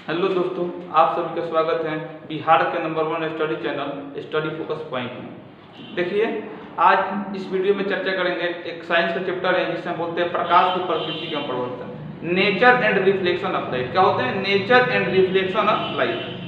Hello दोस्तों, आप सभी का स्वागत है बिहार के number 1 study channel study focus point में। देखिए, आज इस वीडियो में चर्चा करेंगे एक साइंस का चैप्टर है जिसमें बोलते हैं प्रकाश की प्रकृति का परिवर्तन, nature and reflection of light. क्या होते हैं? Nature and reflection of light.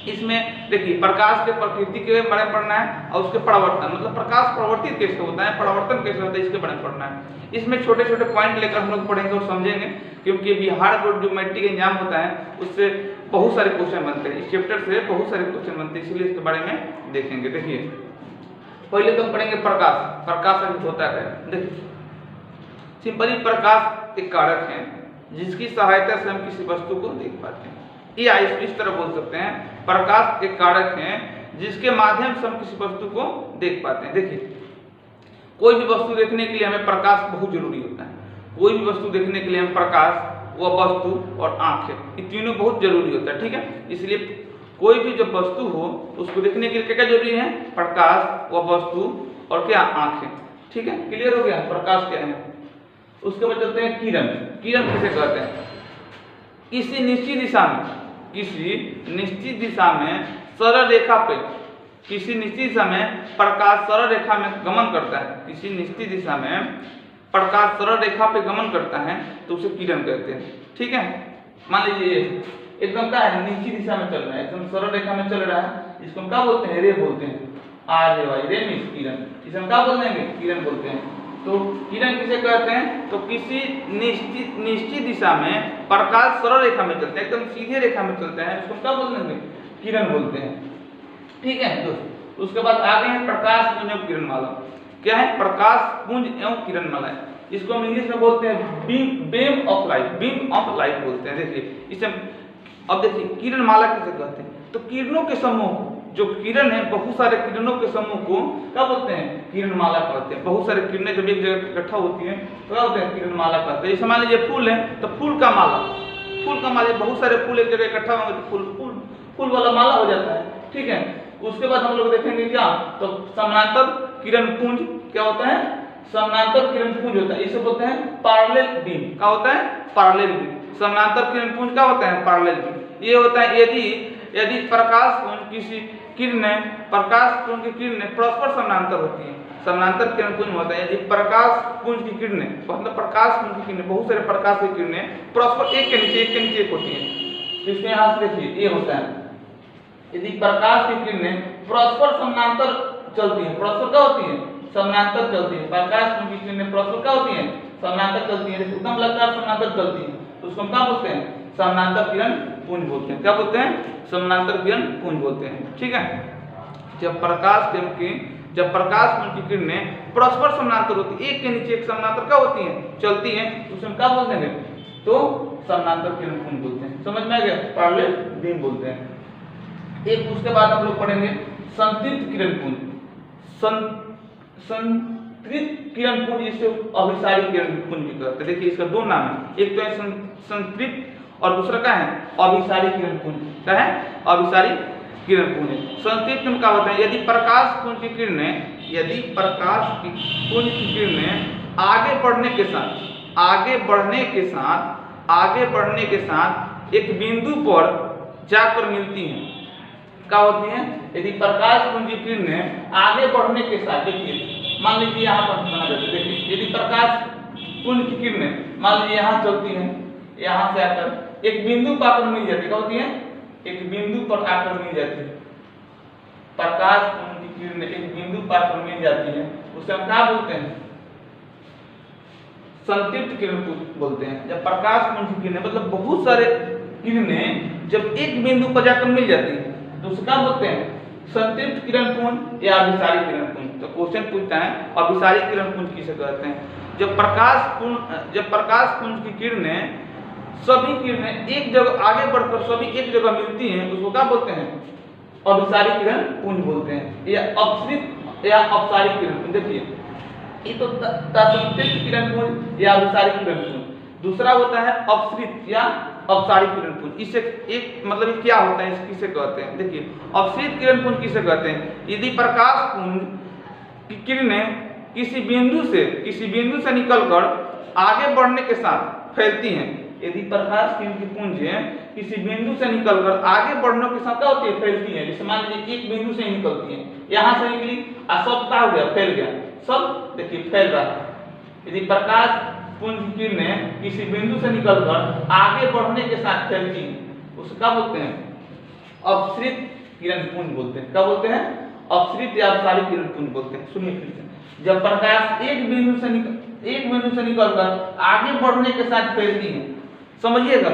इसमें देखिए, प्रकाश के प्रकृति के बारे में पढ़ना है और उसके परिवर्तन, मतलब प्रकाश परिवर्तित कैसे होता है, परावर्तन कैसे होता है, इसके बारे में पढ़ना है। इसमें छोटे छोटे पॉइंट लेकर हम लोग पढ़ेंगे और समझेंगे, क्योंकि बिहार बोर्ड जो मैट्रिक एग्जाम होता है उससे बहुत सारे क्वेश्चन बनते हैं, इस चैप्टर से बहुत सारे क्वेश्चन बनते हैं, इसलिए इसके बारे में देखेंगे। देखिए, पहले तो हम पढ़ेंगे प्रकाश। प्रकाश अर्थ होता है, देखिए सिंपली प्रकाश एक कारक है जिसकी सहायता से हम किसी वस्तु को देख पाते हैं। या इस तरह बोल सकते हैं, प्रकाश एक कारक है जिसके माध्यम से हम किसी वस्तु को देख पाते हैं। देखिए, कोई भी वस्तु देखने के लिए हमें प्रकाश बहुत जरूरी होता है। कोई भी वस्तु देखने के लिए हमें प्रकाश, वह वस्तु और आंखें, ये तीनों बहुत जरूरी होता है। ठीक है, इसलिए कोई भी जो वस्तु हो उसको देखने के लिए क्या क्या जरूरी है? प्रकाश, वह वस्तु और क्या? आंखें। ठीक है, क्लियर हो गया प्रकाश क्या है। उसके बाद चलते हैं किरण। किरण किसे कहते हैं? किसी निश्चित दिशा में, किसी निश्चित दिशा में सरल रेखा पे, किसी निश्चित दिशा में प्रकाश सरल रेखा में गमन करता है। किसी निश्चित दिशा में प्रकाश सरल रेखा पे गमन करता है तो उसे किरण कहते हैं। ठीक है, मान लीजिए एकदम क्या है, निश्चित दिशा में चल रहा है, एकदम सरल रेखा में चल रहा है, इसको हम क्या बोलते हैं? रे बोलते हैं। आर रे वाई, रे मीन्स किरण, इसे हम क्या बोल देंगे? किरण बोलते हैं। तो किरण किसे कहते हैं? तो किसी निश्चित दिशा में प्रकाश सरल रेखा में चलता है, एकदम सीधे रेखा में चलता है, इसको क्या बोल देंगे? किरण बोलते हैं। ठीक है दोस्तों, उसके बाद आगे है प्रकाश पुंज एवं किरणमाला। क्या है? प्रकाश पुंज एवं किरणमाला। इसको हम इंग्लिश में बोलते हैं beam of light, beam of light बोलते हैं। देखिए इसे, अब देखिए किरणमाला किसे कहते हैं? तो किरणों के समूह, जो किरण है, बहुत सारे किरणों के समूह को क्या बोलते हैं? किरणमाला कहते हैं। बहुत सारे किरणें जब एक जगह इकट्ठा होती हैं तो क्या होते हैं? किरणमाला कहते हैं। जैसे मान लीजिए फूल है तो फूल का माला, फूल का माला, बहुत सारे फूल एक जगह इकट्ठा होंगे तो फूल वाला माला हो जाता है। ठीक है, उसके बाद हम लोग देखेंगे क्या, तो समानांतर किरण पुंज क्या होता है? समानांतर किरण पुंज होता है, इसे बोलते हैं पैरेलल बीम। क्या होता है? Parallel beam. समानांतर किरण पुंज क्या होता है? Parallel beam. ये होता है यदि प्रकाश पुंज किसी किरणें, प्रकाश पुंज की किरणें परस्पर समानांतर होती हैं। समानांतर किरण पुंज होता है यदि प्रकाश पुंज की किरणें, मतलब प्रकाश पुंज की किरणें, बहुत सारे प्रकाश की किरणें परस्पर एक के नीचे एक होती हैं। तो इसमें यहाँ से देखिए, ये होता है यदि प्रकाश की किरणें परस्पर समानांतर चलती हैं। परस्पर क्या होती है? समानांतर चलती है। प्रकाश पुंज की किरणें परस्पर क्या होती हैं? समानांतर चलती है, एकदम लगातार समानांतर चलती है, तो उसको हम क्या बोलते हैं? समानांतर किरण पुंज बोलते हैं। क्या बोलते हैं? समानांतर किरण पुंज बोलते हैं। ठीक है, जब प्रकाश पुंज की किरणें परस्पर समानांतर होती है, एक के नीचे एक समानांतर क्या होती हैं? चलती हैं, तो उसे हम क्या बोल देंगे? तो समानांतर किरण पुंज बोलते हैं। समझ में आ गया? पैरेलल बीम बोलते हैं। एक उसके बाद हम लोग पढ़ेंगे संतृप्त किरण पुंज। संतृप्त किरण पुंज, जिसे अभिसारी किरण पुंज भी कहते हैं। देखिए, इसका दो नाम है, एक तो है संतृप्त और दूसरा क्या है? अभिसारी किरण पुंज। क्या है? अभिसारी किरण पुंज। संतृप्त में क्या होता है? यदि प्रकाश पुंज की किरणें आगे बढ़ने के साथ एक बिंदु पर जाकर मिलती हैं। क्या होती हैं? यदि प्रकाश पुंज की किरणें आगे बढ़ने के साथ, देखिए मान लीजिए यहाँ पर बना देते, देखिए यदि प्रकाश पुंज की किरणें मान लीजिए यहाँ चलती हैं, यहाँ से आकर एक बिंदु पर आकर मिल जाती है। क्या होती है? एक बिंदु पर आकर मिल जाती है। प्रकाश पुंज की किरणें एक बिंदु पर आकर मिल जाती है, उसे हम क्या बोलते हैं? संतृप्त किरण पुंज बोलते हैं। जब प्रकाश पुंज की किरणें, मतलब बहुत सारे किरणें जब एक बिंदु पर जाकर मिल जाती है तो उसे क्या बोलते हैं? संतृप्त किरण पुंज या अभिसारी किरण पुंज। तो क्वेश्चन पूछता है अभिसारी किरण पुंज किसे कहते हैं? जब प्रकाश पुंज की किरणें, सभी किरणें एक जगह आगे बढ़कर सभी एक जगह मिलती हैं, उसको क्या बोलते हैं? अभिसारी किरण पुंज बोलते हैं, या अपसृत या अपसारी किरण पुंज। देखिए, ये तो संतृप्त किरण पुंज या अभिसारी किरण पुंज। दूसरा होता है अपसृत या अपसारी किरण पुंज। इससे एक मतलब क्या होता है, इस किसे कहते हैं? देखिए, अपसृत किरण पुंज किसे कहते हैं? यदि प्रकाश पुंज की किरणें किसी बिंदु से निकलकर आगे बढ़ने के साथ फैलती हैं, यदि प्रकाश की पुंजें किसी बिंदु से निकलकर आगे बढ़ने के साथ क्या होती है, फैलती है। जैसे मान लीजिए एक बिंदु से ही निकलती है, यहाँ से निकली और सब क्या हो गया, फैल गया, सब देखिए फैल रहा है। यदि प्रकाश पुंज किरणें किसी बिंदु से निकलकर आगे बढ़ने के साथ फैलती है, उसे क्या बोलते हैं, अपसृत किरण पुंज बोलते हैं। क्या बोलते हैं, अपसृत या अपसारी किरण पुंज बोलते हैं। सुनिए फिर से, जब प्रकाश एक बिंदु से निकलकर आगे बढ़ने के साथ फैलती है, समझिएगा,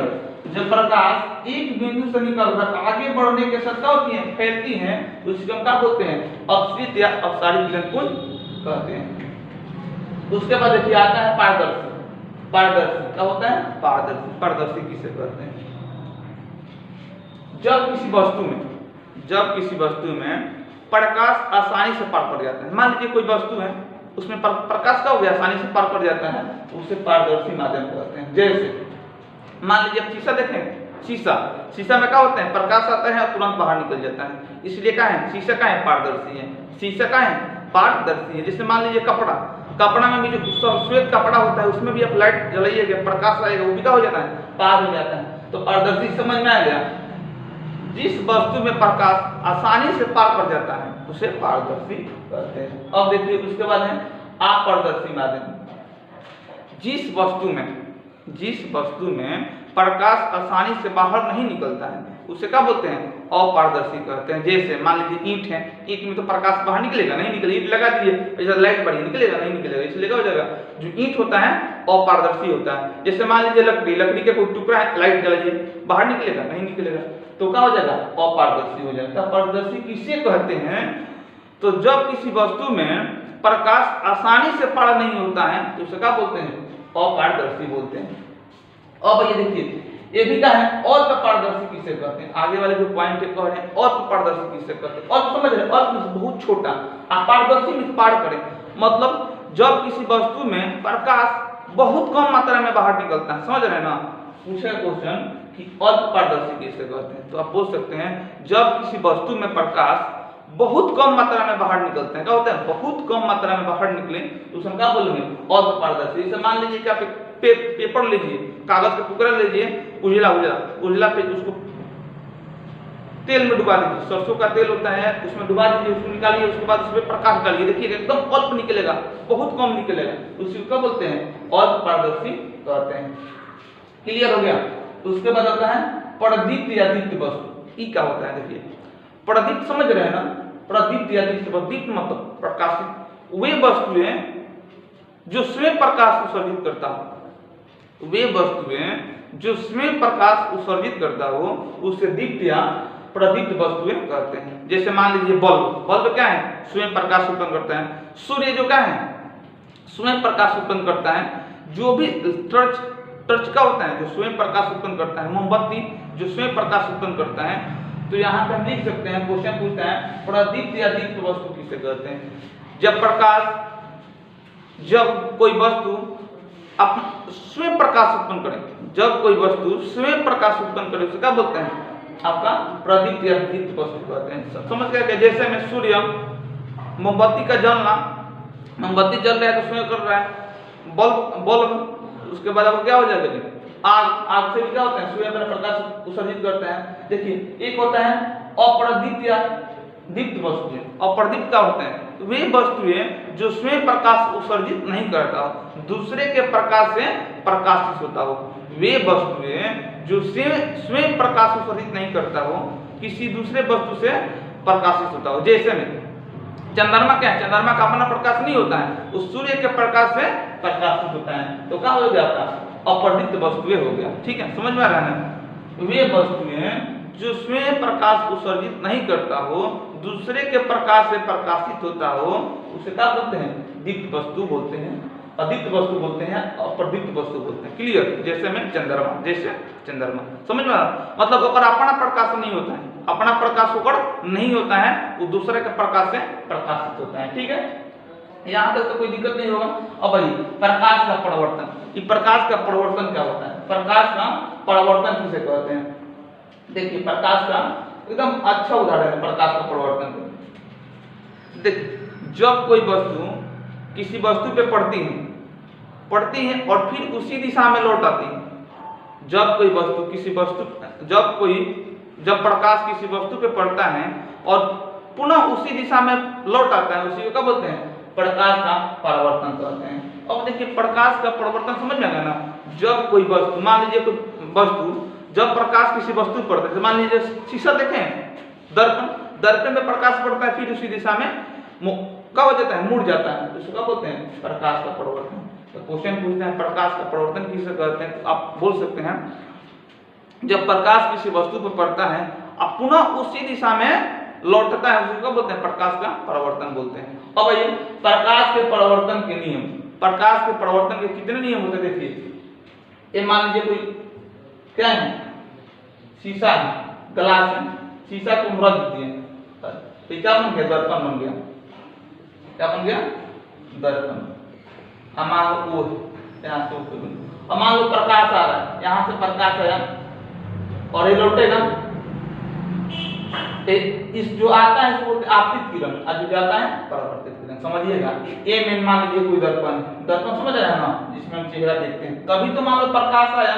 जब प्रकाश एक बिंदु से निकलकर आगे बढ़ने के साथ क्या होती है, फैलती है, तो उसको हम क्या बोलते हैं, अपसृत या अपसारी किरण पुंज कहते हैं। उसके बाद देखिए आता है पारदर्शी। पारदर्शी क्या होता है, पारदर्शी। पारदर्शी किसे कहते हैं, जब किसी वस्तु में प्रकाश आसानी से पार कर जाता है। मान लीजिए कोई वस्तु है, उसमें प्रकाश का हो गया, आसानी से पार कर जाता है, उसे पारदर्शी माध्यम कहते हैं। जैसे मान लीजिए आप शीशा देखें, शीशा में क्या होता है, प्रकाश आता है और तुरंत बाहर निकल जाता है, इसलिए क्या है, शीशा क्या है, पारदर्शी है। शीशा क्या है, पारदर्शी है। जैसे मान लीजिए कपड़ा में भी जो श्वेत कपड़ा होता है, उसमें भी आप लाइट जलाइएगा, प्रकाश आएगा, वो भी क्या हो जाता है, पार हो जाता है। तो पारदर्शी समझ में आ गया, जिस वस्तु में प्रकाश आसानी से पार कर जाता है उसे पारदर्शी कहते हैं। अब देखिए उसके बाद है अपारदर्शी माध्यम। जिस वस्तु में प्रकाश आसानी से बाहर नहीं निकलता है उसे क्या बोलते हैं, अपारदर्शी कहते हैं। जैसे मान लीजिए ईंट है, ईंट में तो प्रकाश बाहर निकलेगा नहीं, निकलेगा, ईंट लगा दीजिए, ऐसा लाइट बढ़ी, निकलेगा नहीं, निकलेगा, इसलिए क्या हो जाएगा, जो ईंट होता है अपारदर्शी होता है। जैसे मान लीजिए लकड़ी का कोई टुकड़ा है, लाइट जलाइए, बाहर निकलेगा नहीं, निकलेगा, तो क्या हो जाएगा, अपारदर्शी हो जाएगा। पारदर्शी किसे कहते हैं, तो जब किसी वस्तु में प्रकाश आसानी से पार नहीं होता है तो उसे क्या बोलते हैं, अपारदर्शी बोलते हैं। अब ये देखिए, ये भी क्या है, अल्पपारदर्शी किसे कहते हैं। आगे वाले जो पॉइंट कह रहे हैं, अल्पपारदर्शी किसे कहते हैं, अल्प समझ रहे हैं, अल्प बहुत छोटा, अपारदर्शी में पार करें, मतलब जब किसी वस्तु में प्रकाश बहुत कम मात्रा में बाहर निकलता है, समझ रहे हैं ना। पूछा क्वेश्चन कि अल्पपारदर्शी किसे कहते हैं, तो आप बोल सकते हैं जब किसी वस्तु में प्रकाश बहुत कम मात्रा में बाहर निकलते हैं, क्या होता है, बहुत कम मात्रा में बाहर निकले तो उसमें क्या बोलेंगे, अल्पपारदर्शी। जैसे मान लीजिए कि आप पेपर लीजिए, कागज का टुकड़ा लीजिए, उजला पे उसको तेल में डुबा दीजिए, सरसों का तेल होता है, उसमें डुबा दीजिए, उसको निकालिए, उसके बाद उसमें प्रकाश डालिए, देखिएगा एकदम अल्प निकलेगा, बहुत कम निकलेगा, उसी को बोलते हैं अल्पपारदर्शी कहते हैं। क्लियर हो गया। तो उसके बाद आता है प्रदीप्त या दीप्त वस्तु। ई क्या होता है, देखिए प्रदीप्त समझ रहे हैं ना, प्रदीप्त या दीप्त वस्तु, दीप्त मतलब प्रकाशित, वे वस्तुएं जो स्वयं प्रकाश उत्सर्जित करता हो, वे वस्तुएं जो स्वयं प्रकाश उत्सर्जित करता हो उसे दीप्त या प्रदीप्त वस्तुएं कहते हैं। जैसे मान लीजिए बल्ब क्या है, स्वयं प्रकाश उत्पन्न करता है। सूर्य जो क्या है, स्वयं प्रकाश उत्पन्न करता है। जो भी टर्च का होता है जो स्वयं प्रकाश उत्पन्न करता है, मोमबत्ती जो स्वयं प्रकाश उत्पन्न करता है। तो यहाँ पे हम लिख सकते हैं, क्वेश्चन पूछता है प्रदीप्त या दीप्त वस्तु किसे कहते हैं। जब कोई वस्तु स्वयं प्रकाश उत्पन्न करे, जब कोई वस्तु स्वयं प्रकाश उत्पन्न करे उसे क्या बोलते हैं, आपका प्रदीप्त या दीप्त वस्तु कहते हैं। समझ गया। जैसे में सूर्य मोमबत्ती का जलना, मोमबत्ती जल रहा है तो स्वयं कर रहा है, बल्ब उसके बाद अब क्या हो जाएगा जी, आग से भी क्या होता है, सूर्य अपना प्रकाश उत्सर्जित करता है। देखिए एक होता है अप्रदीप्त या दीप्त वस्तुएं। अप्रदीप्त क्या होते हैं, वे वस्तुएं जो स्वयं प्रकाश उत्सर्जित नहीं करता हो, दूसरे के प्रकाश से प्रकाशित होता हो। वे वस्तुएं जो स्वयं प्रकाश उत्सर्जित नहीं करता हो, किसी दूसरे वस्तु से प्रकाशित होता हो। जैसे में चंद्रमा क्या है, चंद्रमा का अपना प्रकाश नहीं होता है, उस सूर्य के प्रकाश से प्रकाशित होता है। तो क्या हो गया आपका अप्रदीप्त वस्तुएं हो गया। ठीक है, समझ में आ रहा है। वे वस्तुएं जो स्वयं प्रकाश उत्सर्जित नहीं करता हो, दूसरे के प्रकाश से प्रकाशित होता हो, उसे क्या बोलते हैं, दीप्त वस्तु बोलते हैं, अदीप्त वस्तु बोलते हैं, अप्रदीप्त वस्तु बोलते हैं। क्लियर। जैसे में चंद्रमा, समझ में आ रहा, मतलब अगर अपना प्रकाश नहीं होता है, अपना प्रकाश होकर नहीं होता है, वो दूसरे के प्रकाश से प्रकाशित होता है। ठीक है, यहाँ तक तो कोई दिक्कत नहीं होगा। अब भाई प्रकाश का परिवर्तन, ये प्रकाश का परिवर्तन क्या होता है, प्रकाश का परिवर्तन किसे कहते हैं। देखिए प्रकाश का एकदम अच्छा उदाहरण है प्रकाश का परिवर्तन। देखिए जब कोई वस्तु किसी वस्तु पे पड़ती है और फिर उसी दिशा में लौट आती है, जब प्रकाश किसी वस्तु पे पड़ता है और पुनः उसी दिशा में लौट आता है, उसी को क्या बोलते हैं? प्रकाश का परावर्तन कहते हैं। अब देखिए प्रकाश का परावर्तन समझ में आएगा ना। जब कोई वस्तु, मान लीजिए कोई वस्तु, जब प्रकाश किसी वस्तु पर पड़ता है, मान लीजिए शीशा देखें, दर्पण में प्रकाश पड़ता है, फिर उसी दिशा में क्या हो जाता है? मुड़ जाता है, तो क्या बोलते हैं? प्रकाश का परावर्तन। तो क्वेश्चन पूछते हैं प्रकाश का परावर्तन किसे कहते हैं, तो आप बोल सकते हैं जब प्रकाश किसी वस्तु पर पड़ता है और पुनः उसी दिशा में लौटता है, उसको बोलते हैं प्रकाश का परावर्तन बोलते हैं। अब आइए प्रकाश के परावर्तन के नियम। प्रकाश के परावर्तन के कितने नियम होते हैं? देखिए, ये मान लीजिए कोई क्या है? शीशा है, ग्लास है, शीशा को हम रख दिए, तो क्या बन गया? दर्पण बन गया। क्या बन गया? दर्पण। अब मान लो वो यहाँ से ऊपर, अब मान लो प्रकाश आ रहा है, यहाँ से प्रकाश आया और ये लौटेगा, इस जो आता है इसको आपतित किरण, और जो जाता है परावर्तित किरण। समझिएगा, ए में मान लीजिए कोई दर्पण समझ आया ना, जिसमें हम चेहरा देखते हैं, तभी तो मान लो प्रकाश आया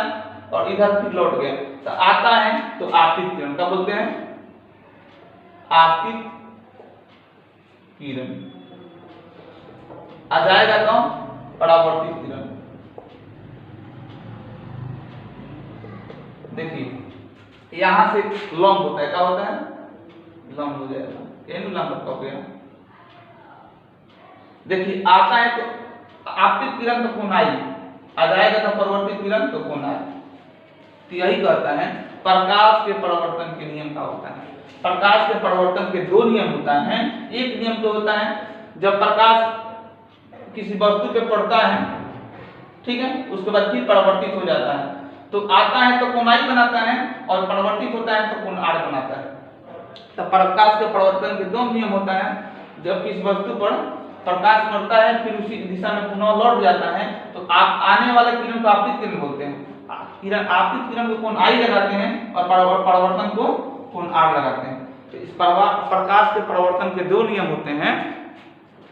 और इधर फिर लौट गया, तो आता है तो आपतित किरण का बोलते हैं, आपतित किरण। आ जाएगा तो परावर्तित किरण। देखिए यहां से लंब होता है, क्या होता है? लंब हो जाएगा, एन लंब हो गया। देखिए आता है तो आपतित किरण तो कोण आई, आ जाएगा तो परावर्तित किरण तो कोण आई। तो यही कहता है प्रकाश के परावर्तन के नियम का होता है। प्रकाश के परावर्तन के दो नियम होता है। एक नियम तो होता है जब प्रकाश किसी वस्तु पे पड़ता है, ठीक है, उसके बाद फिर परावर्तित हो जाता है, तो आता है तो कोण आई बनाता है और परावर्तित होता है तो कोण आर बनाता है। तो प्रकाश के परावर्तन के दो नियम होता है। जब किसी वस्तु पर प्रकाश पड़ता है फिर उसी दिशा में पुनः लौट जाता है, तो आप आने वाले किरण को आपतित किरण बोलते हैं। किरण आपतित किरण को कोण आई लगाते हैं और परावर्तन को कोण आर लगाते हैं। तो इस प्रकाश के परावर्तन के दो नियम होते हैं।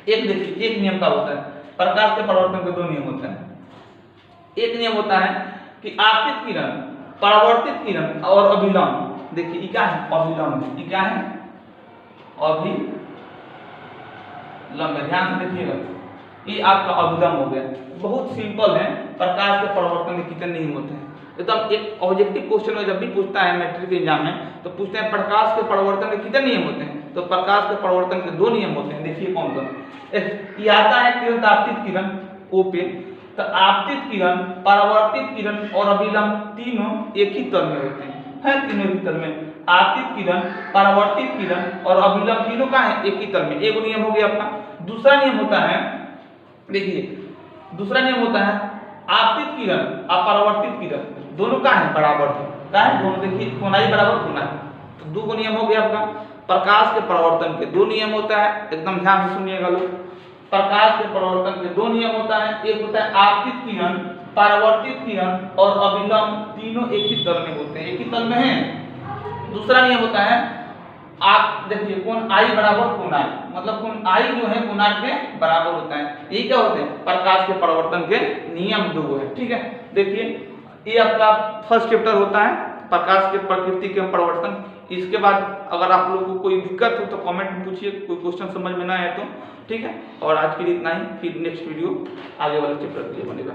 एक देखिए, एक नियम का होता है प्रकाश के परावर्तन के दो नियम होते हैं। एक नियम होता है कि आपतित किरण, परावर्तित किरण और अभिलंब। देखिए ये क्या है? अभिलंब। ये क्या है? अभिलंब। ध्यान से देखिएगा, ये आपका अभिलंब हो गया। बहुत सिंपल है। प्रकाश के परावर्तन के कितने नियम होते हैं? एकदम एक ऑब्जेक्टिव क्वेश्चन में जब भी पूछता है मैट्रिक एग्जाम में, तो पूछते हैं प्रकाश के परावर्तन के कितने नियम होते हैं? तो प्रकाश के परावर्तन के दो नियम होते हैं। देखिए कौन कौन? ये आता है किरण आपतित किरण ओ पे, तो आपतित किरण, परावर्तित किरण और अभिलंब तीनों एक ही तल में होते हैं। तीनों एक ही तल में। आपतित किरण, परावर्तित किरण और अभिलंब तीनों का है एक ही तल में। एक नियम हो गया आपका। दूसरा नियम होता है, देखिए दूसरा नियम होता है आपतित किरण और परावर्तित किरण दोनों का है बराबर है दोनों। देखिए कोणाई बराबर कोणाई, तो दो को नियम हो गया आपका। प्रकाश के परावर्तन के दो नियम होता है, एकदम ध्यान से सुनिएगा लोग। प्रकाश के परावर्तन के दो नियम होता है। एक होता है आपतित किरण, परावर्तित किरण और अभिलंब तीनों एक ही तल में होते हैं, एक ही तल में हैं। दूसरा नियम होता है, आप देखिए कोण आई बराबर कोण आई, मतलब कोण आई जो है कोण आर के बराबर होता है। ये क्या होते हैं? प्रकाश के परावर्तन के नियम दो है, ठीक है। देखिए ये आपका फर्स्ट चैप्टर होता है प्रकाश के प्रकृति के परावर्तन। इसके बाद अगर आप लोगों को कोई दिक्कत हो तो कमेंट में पूछिए, कोई क्वेश्चन समझ में ना आए तो, ठीक है। और आज के लिए इतना ही, फिर नेक्स्ट वीडियो आगे वाले चैप्टर के लिए बनेगा।